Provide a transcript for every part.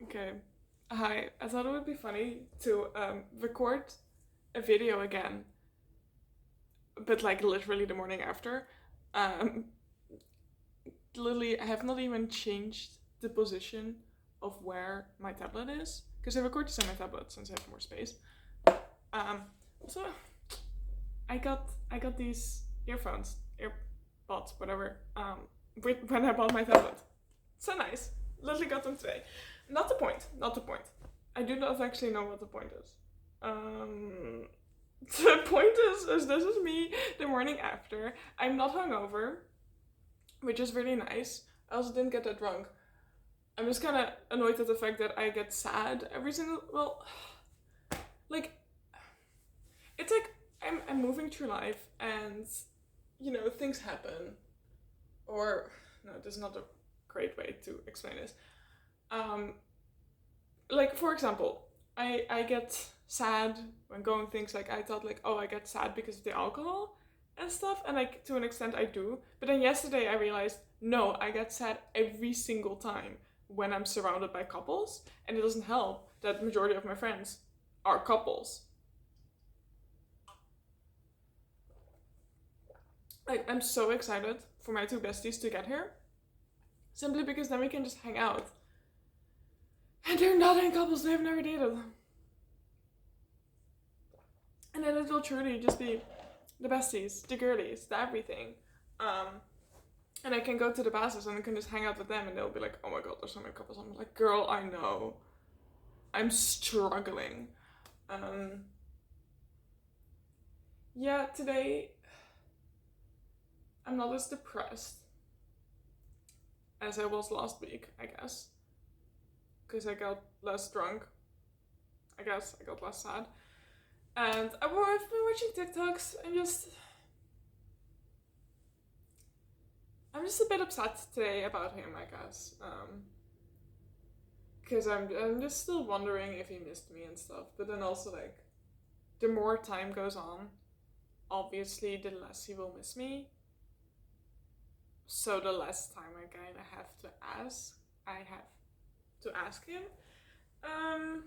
Okay. Hi. I thought it would be funny to record a video again, but like literally the morning after. Um, Literally, I have not even changed the position of where my tablet is because I record this on my tablet since I have more space. Um, so I got these earphones, earpods, whatever. When I bought my tablet, so nice. Literally got them today. Not the point. Not the point. I do not actually know what the point is. Um, the point is this is me the morning after. I'm not hungover, which is really nice. I also didn't get that drunk. I'm just kind of annoyed at the fact that I get sad every single. Well, like it's like I'm moving through life, and things happen. Or no, this is not a great way to explain this. Um, like for example, I get sad when going things like I thought like, oh, I get sad because of the alcohol and stuff, and like to an extent I do. But then yesterday I realized no, I get sad every single time when I'm surrounded by couples, and it doesn't help that majority of my friends are couples. Like I'm so excited for my two besties to get here, simply because then we can just hang out. And they're not in couples; they've never dated. And then it will truly just be the besties, the girlies, the everything. Um, and I can go to the bases and I can just hang out with them, and they'll be like, "Oh my god, there's so many couples." I'm like, "Girl, I know. I'm struggling." Um, yeah, today I'm not as depressed as I was last week, I guess, because I got less drunk. I guess I got less sad, and I've been watching TikToks and I'm just a bit upset today about him, I guess. Because I'm just still wondering if he missed me and stuff. But then also like, the more time goes on, obviously the less he will miss me. So the less time I kind of have to ask. I have to ask him. Um.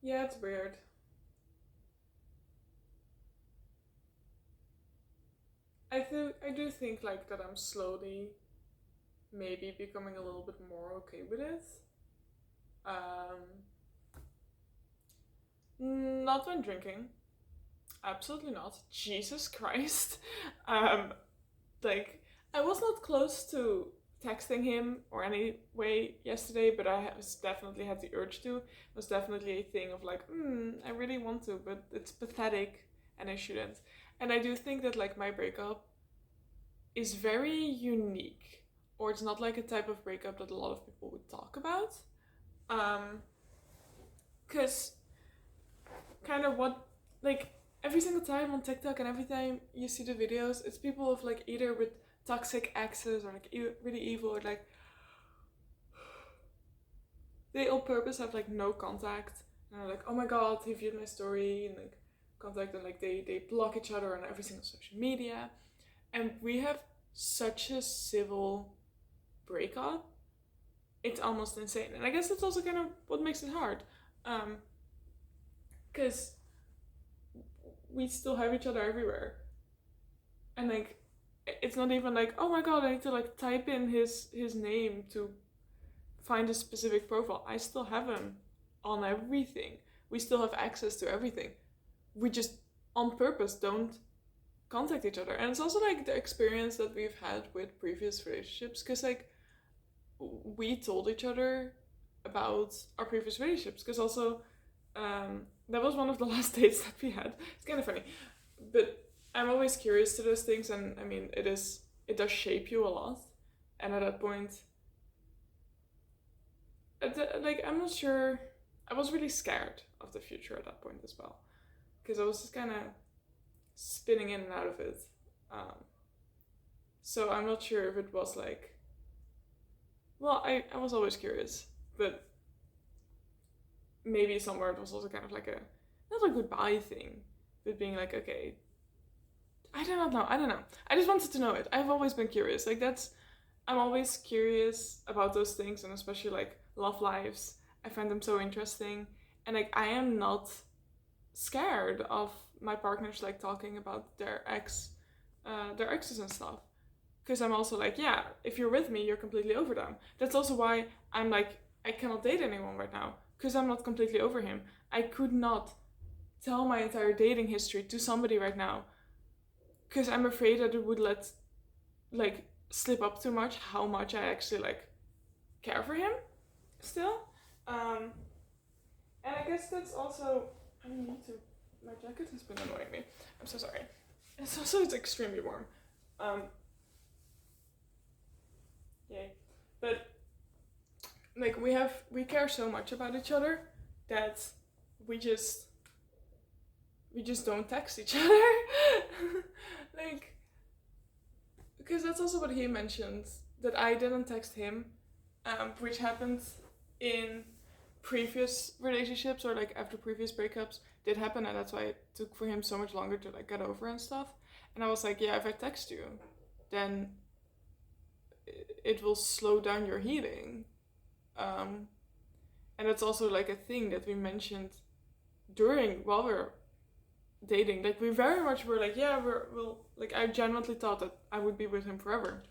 Yeah, it's weird. I do think like that I'm slowly maybe becoming a little bit more okay with it. Um, Not when drinking. Absolutely not. Jesus Christ. Um, like, I was not close to texting him or any way yesterday, but I was definitely had the urge to. It was definitely a thing of like, I really want to, but it's pathetic and I shouldn't. And I do think that like my breakup is very unique, or it's not like a type of breakup that a lot of people would talk about. Um, because kind of what like every single time on TikTok and every time you see the videos, it's people of like either with toxic exes or like really evil or like they on purpose have like no contact and are like, oh my god, he viewed my story and like contact, and like they block each other on every single social media, and we have such a civil breakup. It's almost insane, and I guess that's also kind of what makes it hard, because we still have each other everywhere, and like it's not even like, oh my god, I need to like type in his name to find a specific profile. I still have him on everything. We still have access to everything. We just on purpose don't contact each other. And it's also like the experience that we've had with previous relationships, because like we told each other about our previous relationships, because also that was one of the last dates that we had. It's kind of funny, but I'm always curious to those things, and I mean, it does shape you a lot. And at that point, like I'm not sure. I was really scared of the future at that point as well, because I was just kind of spinning in and out of it. Um, so I'm not sure if it was like. Well, I was always curious, but maybe somewhere it was also kind of like a not a goodbye thing, but being like, okay, I don't know. I don't know. I just wanted to know it. I've always been curious. Like that's I'm always curious about those things, and especially like love lives. I find them so interesting, and like I am not scared of my partners like talking about their exes and stuff. Because I'm also like, yeah, if you're with me, you're completely over them. That's also why I'm like, I cannot date anyone right now because I'm not completely over him. I could not tell my entire dating history to somebody right now because I'm afraid that it would let like slip up too much how much I actually like care for him still. And I guess that's also I need to. My jacket has been annoying me. I'm so sorry. It's extremely warm. Yay. But like we care so much about each other that we just don't text each other. Like because that's also what he mentioned that I didn't text him, which happened in previous relationships or like after previous breakups did happen, and that's why it took for him so much longer to like get over and stuff. And I was like, yeah, if I text you, then it will slow down your healing. And that's also like a thing that we mentioned while we were dating. Like we very much were like, yeah, we'll like I genuinely thought that I would be with him forever.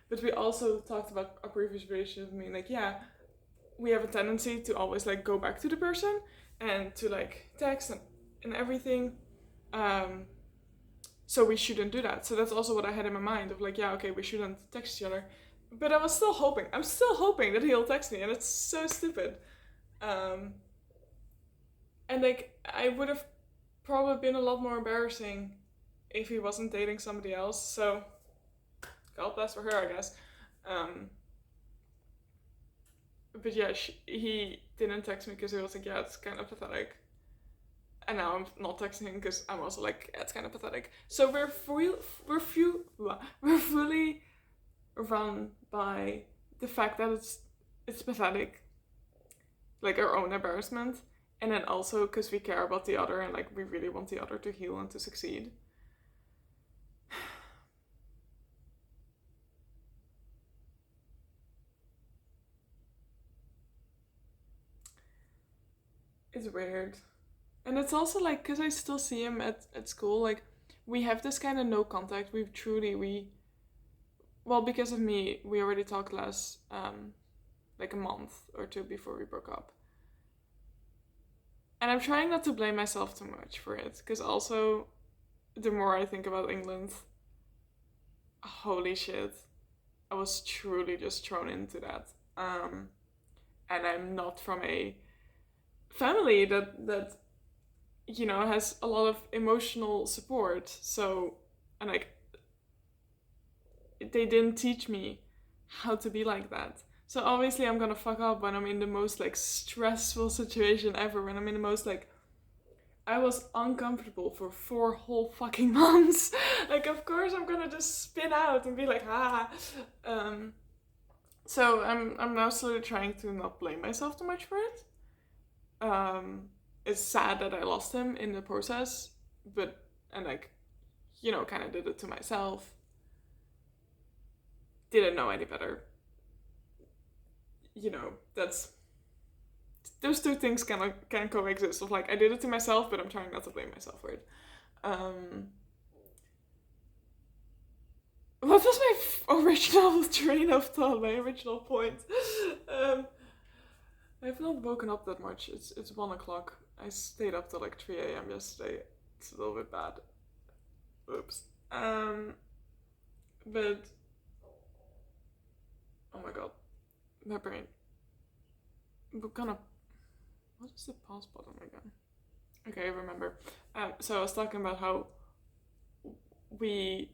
But we also talked about our previous relationship being like, yeah, we have a tendency to always like go back to the person and to like text and everything. So we shouldn't do that. So that's also what I had in my mind of like, yeah, okay, we shouldn't text each other. But I was still hoping. I'm still hoping that he'll text me, and it's so stupid. And like, I would have probably been a lot more embarrassing if he wasn't dating somebody else. So, God bless for her, I guess. But yeah, he didn't text me because he was like, yeah, it's kind of pathetic. And now I'm not texting him because I'm also like, yeah, it's kind of pathetic. So we're fully run by the fact that it's pathetic, like our own embarrassment, and then also because we care about the other and like we really want the other to heal and to succeed. It's weird. And it's also like, because I still see him at school, like, we have this kind of no contact. Well, because of me, we already talked less, like a month or two before we broke up. And I'm trying not to blame myself too much for it, because also, the more I think about England, holy shit, I was truly just thrown into that. And I'm not from a family that has a lot of emotional support. So, and like, they didn't teach me how to be like that. So obviously I'm gonna fuck up when I'm in the most like stressful situation ever. When I'm in the most like, I was uncomfortable for 4 whole fucking months. Like, of course I'm gonna just spin out and be like, ah. So I'm now slowly trying to not blame myself too much for it. It's sad that I lost him in the process, but and like, kind of did it to myself. Didn't know any better. That's those two things can coexist. Of like, I did it to myself, but I'm trying not to blame myself for it. What was my original train of thought? My original point. I've not woken up that much. It's 1:00. I stayed up till like 3 a.m. yesterday. It's a little bit bad. Oops. But oh my god, my brain. What is the pause button again? Okay, I remember. So I was talking about how we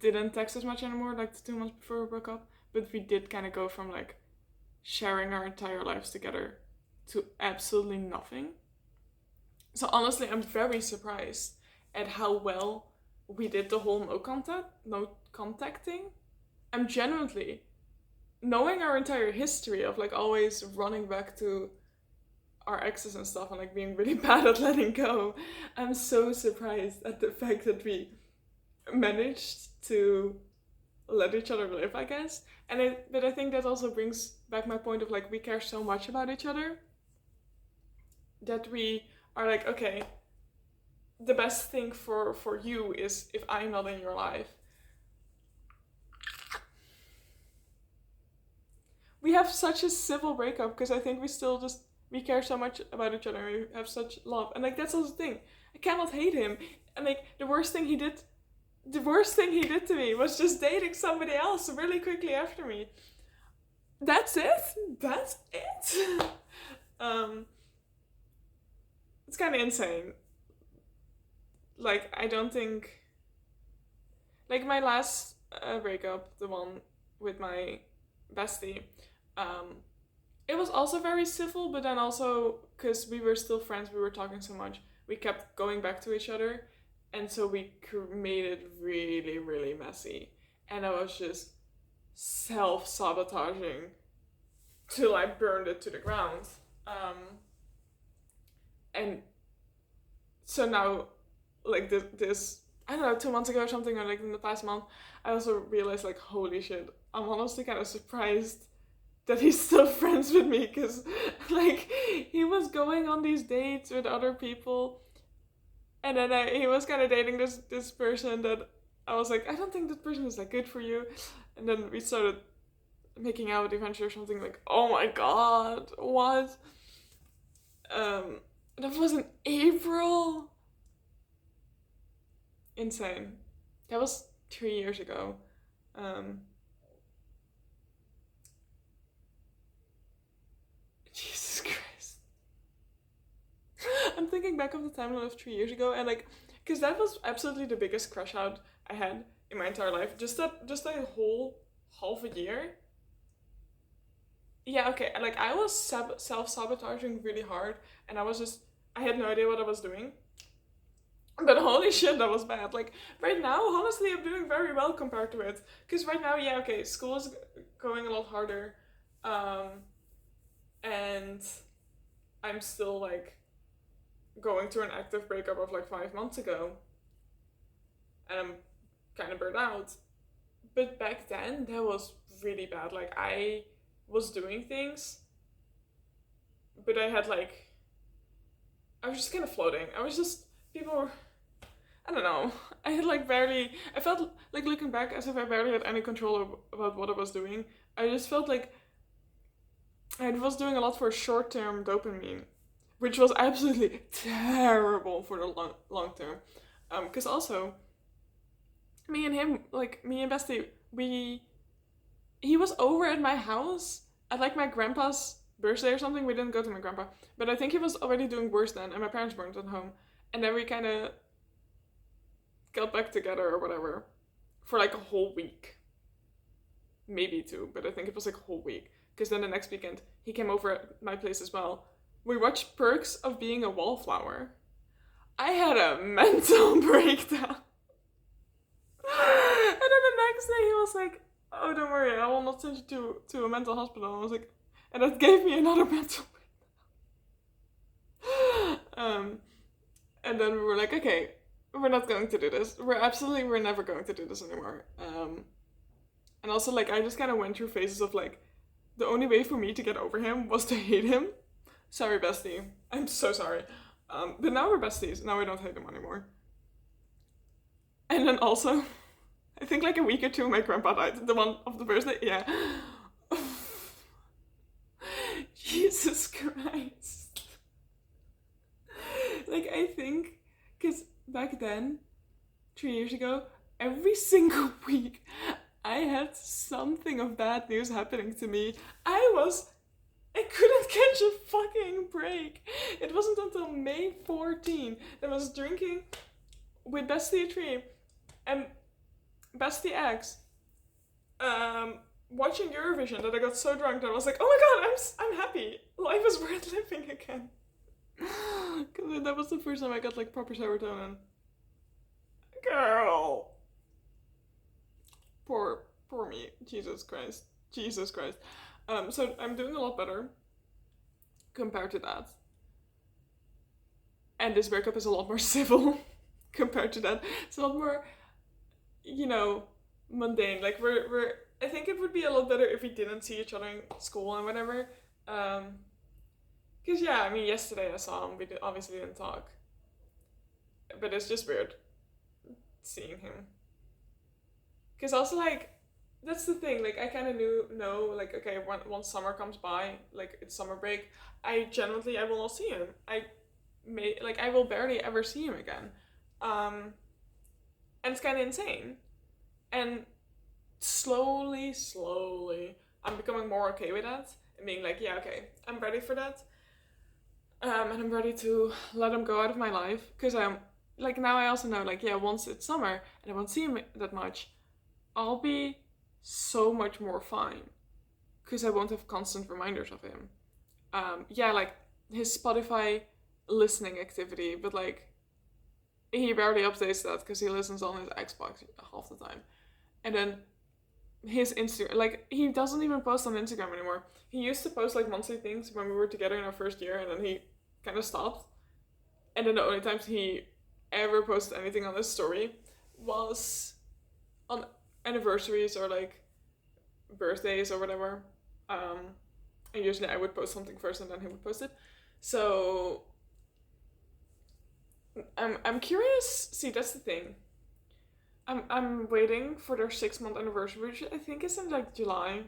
didn't text as much anymore, like the 2 months before we broke up, but we did kind of go from like sharing our entire lives together to absolutely nothing. So honestly, I'm very surprised at how well we did the whole no contacting. I'm genuinely, knowing our entire history of like always running back to our exes and stuff and like being really bad at letting go, I'm so surprised at the fact that we managed to let each other live, I guess. But I think that also brings back my point of like we care so much about each other that we are like, okay, the best thing for you is if I'm not in your life. We have such a civil breakup because I think we care so much about each other and we have such love. And like that's also the thing. I cannot hate him. And like the worst thing he did to me was just dating somebody else really quickly after me. That's it. It's kind of insane. Like I don't think, like my last breakup, the one with my bestie, um, it was also very civil, but then also because we were still friends, we were talking so much, we kept going back to each other, and so we made it really, really messy, and I was just self-sabotaging till I burned it to the ground. And so now, like this I don't know, 2 months ago or something, or like in the past month, I also realized like, holy shit, I'm honestly kind of surprised that he's still friends with me, because like he was going on these dates with other people, and then he was kind of dating this person that I was like, I don't think that person is like good for you, and then we started making out eventually or something, like, oh my god, what? That was in April. Insane. That was 3 years ago. Jesus Christ. I'm thinking back of the timeline of 3 years ago, and like, because that was absolutely the biggest crush out I had in my entire life. Just a whole half a year. Yeah, okay. Like I was self-sabotaging really hard, and I had no idea what I was doing. But holy shit, that was bad. Like, right now, honestly, I'm doing very well compared to it. Because right now, yeah, okay, school is going a lot harder. And I'm still, like, going through an active breakup of, like, 5 months ago. And I'm kind of burnt out. But back then, that was really bad. Like, I was doing things, but I had, like, I was just kind of floating. People were, I don't know, I had like barely, I felt like looking back as if I barely had any control about what I was doing. I just felt like I was doing a lot for short-term dopamine, which was absolutely terrible for the long term. Because also, me and him, like me and Bestie, he was over at my house at like my grandpa's birthday or something. We didn't go to my grandpa, but I think he was already doing worse then, and my parents weren't at home. And then we kind of got back together or whatever for like a whole week. Maybe two, but I think it was like a whole week. Because then the next weekend, he came over at my place as well. We watched Perks of Being a Wallflower. I had a mental breakdown. And then the next day, he was like, oh, don't worry, I will not send you to a mental hospital. And I was like, and that gave me another mental breakdown. And then we were like, okay, we're not going to do this. We're never going to do this anymore. And also, like, I just kind of went through phases of, like, the only way for me to get over him was to hate him. Sorry, bestie. I'm so sorry. But now we're besties. Now I don't hate him anymore. And then also, I think like a week or two, my grandpa died. The one of the birthday, yeah. Jesus Christ. Like, I think, because back then, 3 years ago, every single week, I had something of bad news happening to me. I couldn't catch a fucking break. It wasn't until May 14 that I was drinking with Bestie 3 and Bestie X, watching Eurovision, that I got so drunk that I was like, oh my god, I'm happy. Life is worth living again. Because that was the first time I got like proper serotonin. Girl. Poor me. Jesus Christ. So I'm doing a lot better compared to that. And this breakup is a lot more civil compared to that. It's a lot more, you know, mundane. Like we're I think it would be a lot better if we didn't see each other in school and whatever. Cause yeah, I mean yesterday I saw him. We obviously didn't talk, but it's just weird seeing him. Cause also like that's the thing. Like I kind of know like okay once summer comes by, like it's summer break, I will not see him. I will barely ever see him again. And it's kind of insane. And slowly, I'm becoming more okay with that and being like, yeah, okay, I'm ready for that. And I'm ready to let him go out of my life because I'm like now I also know like yeah once it's summer and I won't see him that much, I'll be so much more fine because I won't have constant reminders of him. Yeah, like his Spotify listening activity, but like he barely updates that because he listens on his Xbox half the time. And then his Instagram, like he doesn't even post on Instagram anymore. He used to post like monthly things when we were together in our first year, and then he kind of stopped. And then the only times he ever posted anything on his story was on anniversaries or like birthdays or whatever. And usually I would post something first and then he would post it. So I'm curious. See, that's the thing. I'm waiting for their 6 month anniversary, which I think is in like July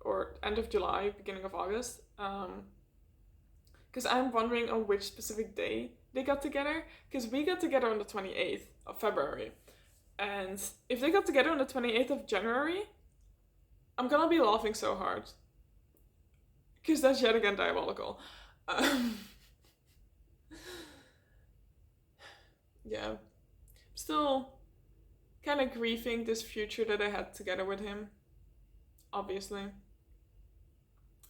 or end of July, beginning of August. Because I'm wondering on which specific day they got together. Because we got together on the 28th of February, and if they got together on the 28th of January, I'm gonna be laughing so hard. Because that's yet again diabolical. Um, yeah. Still kind of grieving this future that I had together with him, obviously. I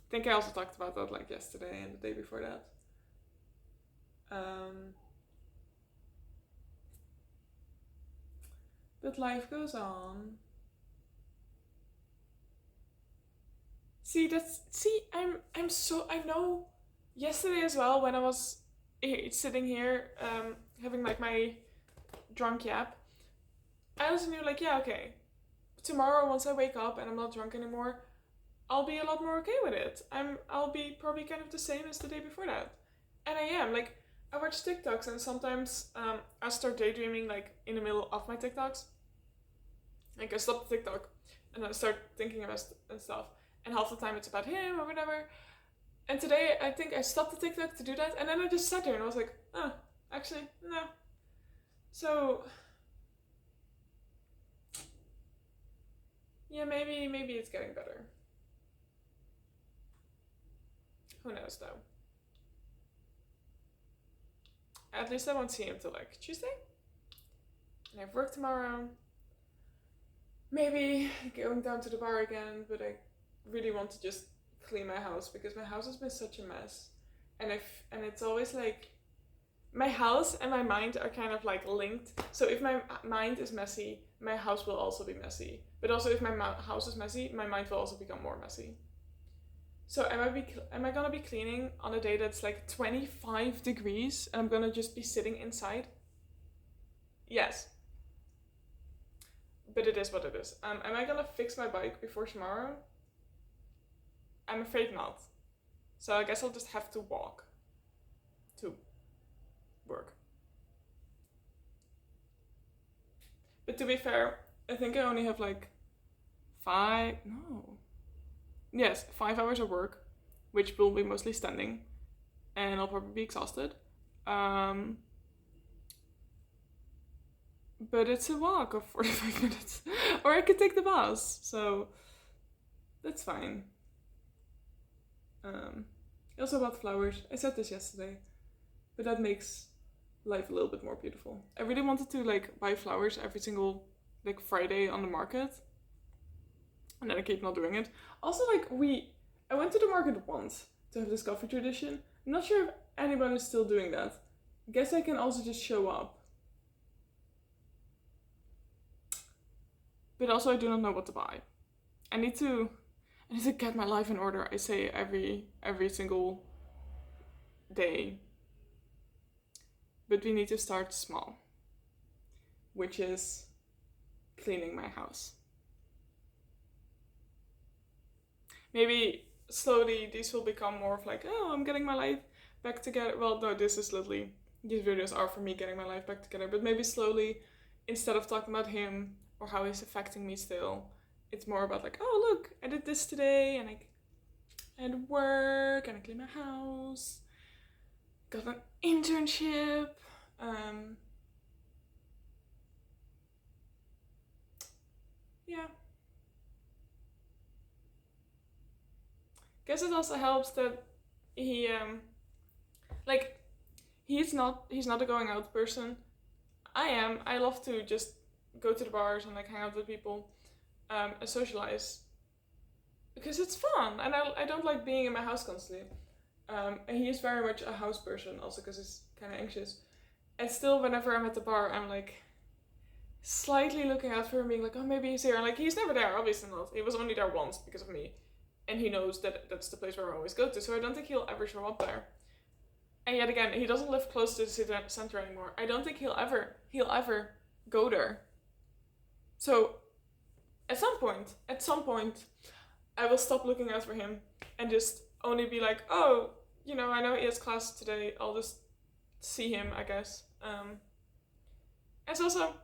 think I also talked about that like yesterday and the day before that. But life goes on. I'm so I know. Yesterday as well, when I was sitting here, having like my drunk yap, I also knew like yeah okay, tomorrow once I wake up and I'm not drunk anymore, I'll be a lot more okay with it. I'll be probably kind of the same as the day before that, and I am like I watch TikToks and sometimes I start daydreaming like in the middle of my TikToks. Like I stop the TikTok and I start thinking about and stuff, and half the time it's about him or whatever. And today I think I stopped the TikTok to do that, and then I just sat there and I was like, oh, actually no. So yeah, maybe it's getting better. Who knows though? At least I won't see him till like Tuesday. And I have work tomorrow. Maybe going down to the bar again, but I really want to just clean my house because my house has been such a mess. And it's always like my house and my mind are kind of like linked. So if my mind is messy, my house will also be messy. But also if my house is messy, my mind will also become more messy. So am I gonna be cleaning on a day that's like 25 degrees and I'm gonna just be sitting inside? Yes. But it is what it is. Am I gonna fix my bike before tomorrow? I'm afraid not. So I guess I'll just have to walk to work. But to be fair, I think I only have like 5 hours of work, which will be mostly standing, and I'll probably be exhausted. Um, but it's a walk of 45 minutes. Or I could take the bus, so that's fine. Also about flowers. I said this yesterday, but that makes life a little bit more beautiful. I really wanted to like buy flowers every single like Friday on the market, and then I keep not doing it. Also, like I went to the market once to have this coffee tradition. I'm not sure if anyone is still doing that. I guess I can also just show up. But also I do not know what to buy. I need to get my life in order. I say every single day. But we need to start small. Which is cleaning my house. Maybe slowly these will become more of like, oh, I'm getting my life back together. Well, no, this is literally, these videos are for me getting my life back together. But maybe slowly, instead of talking about him or how he's affecting me still, it's more about like, oh, look, I did this today, and I had work, and I cleaned my house, got an internship. Yeah. Guess it also helps that he like he's not a going out person. I am. I love to just go to the bars and like hang out with people, and socialize, because it's fun, and I don't like being in my house constantly. And he is very much a house person also because he's kind of anxious. And still, whenever I'm at the bar, I'm like slightly looking out for him, being like, oh, maybe he's here. And like, he's never there, obviously not. He was only there once because of me. And he knows that that's the place where I always go to, so I don't think he'll ever show up there. And yet again, he doesn't live close to the city center anymore. I don't think he'll ever go there. So, at some point, I will stop looking out for him and just only be like, oh, I know he has class today. I'll just see him, I guess. It's also,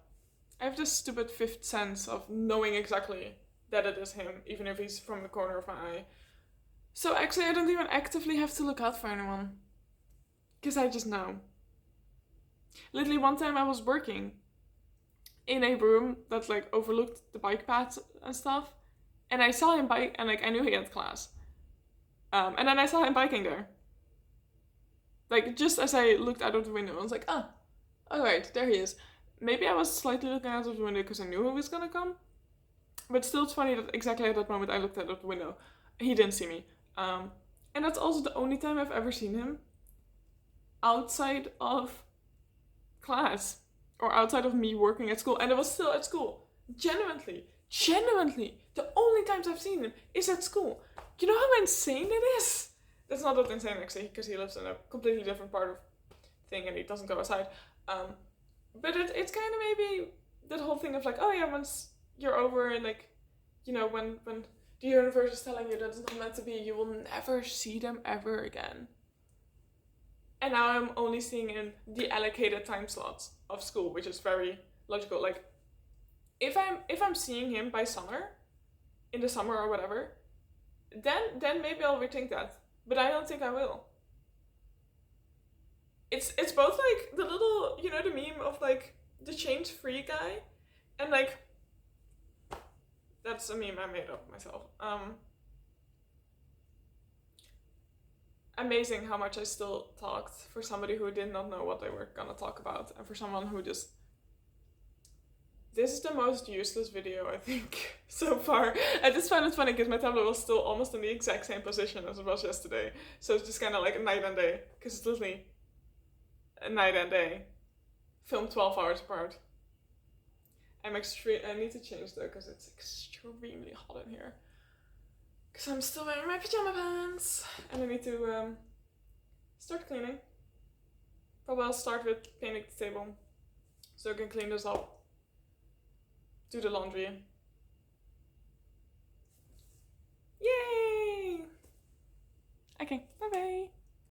I have this stupid fifth sense of knowing exactly that it is him, even if he's from the corner of my eye. So actually, I don't even actively have to look out for anyone, because I just know. Literally, one time I was working in a room that like overlooked the bike paths and stuff, and I saw him bike, and like I knew he had class. And then I saw him biking there. Like, just as I looked out of the window, I was like, oh, alright, there he is. Maybe I was slightly looking out of the window because I knew he was gonna come. But still, it's funny that exactly at that moment I looked out of the window. He didn't see me. And that's also the only time I've ever seen him outside of class. Or outside of me working at school. And it was still at school. Genuinely. The only times I've seen him is at school. You know how insane it is? That's not that insane, actually, because he lives in a completely different part of thing and he doesn't go outside. But it's kind of maybe that whole thing of like, oh yeah, once you're over and like, when the universe is telling you that it's not meant to be, you will never see them ever again. And now I'm only seeing in the allocated time slots of school, which is very logical. Like, if I'm seeing him by summer, in the summer or whatever, then maybe I'll rethink that. But I don't think I will. It's both like the little, the meme of like the change free guy, and like, that's a meme I made up myself. Amazing how much I still talked for somebody who did not know what they were gonna talk about, and for someone who just... This is the most useless video, I think, so far. I just found it funny because my tablet was still almost in the exact same position as it was yesterday. So it's just kind of like a night and day, because it's literally a night and day. Filmed 12 hours apart. I need to change though, because it's extremely hot in here. Because I'm still wearing my pajama pants. And I need to start cleaning. Probably I'll start with painting the table, so I can clean this up. Do the laundry. Yay! Okay, bye bye.